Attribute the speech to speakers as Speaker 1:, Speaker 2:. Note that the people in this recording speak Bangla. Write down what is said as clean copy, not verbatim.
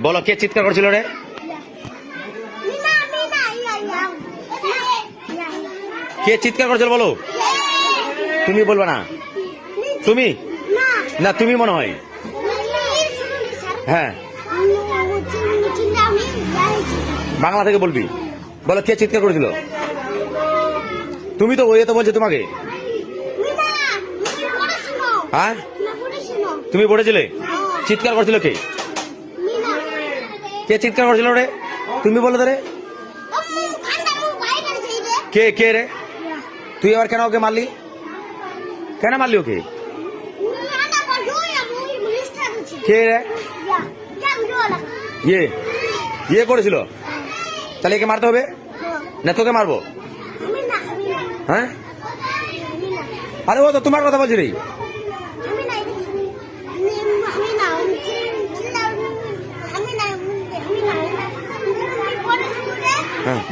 Speaker 1: বলো কে চিৎকার করছিল রে? কে চিৎকার করছিল বলো? তুমি বলবে না? তুমি না, তুমি মনে হয়। হ্যাঁ, বাংলা থেকে বলবি। বলো কে চিৎকার করেছিল? তুমি তো ওই তো বলছে তোমাকে। হ্যাঁ, তুমি পড়েছিলে? চিৎকার করছিল কে? কে চিৎকার করছিল রে? তুমি বলো তো রে। কে কে রে? তুই আবার কেন ওকে মারলি? কেন মারলি ওকে? কে রে? ইয়ে ইয়ে করেছিল? তাহলে একে মারতে হবে না তোকে মারবো? হ্যাঁ, আরে ও তো তোমার কথা বলছি রে। হ্যাঁ,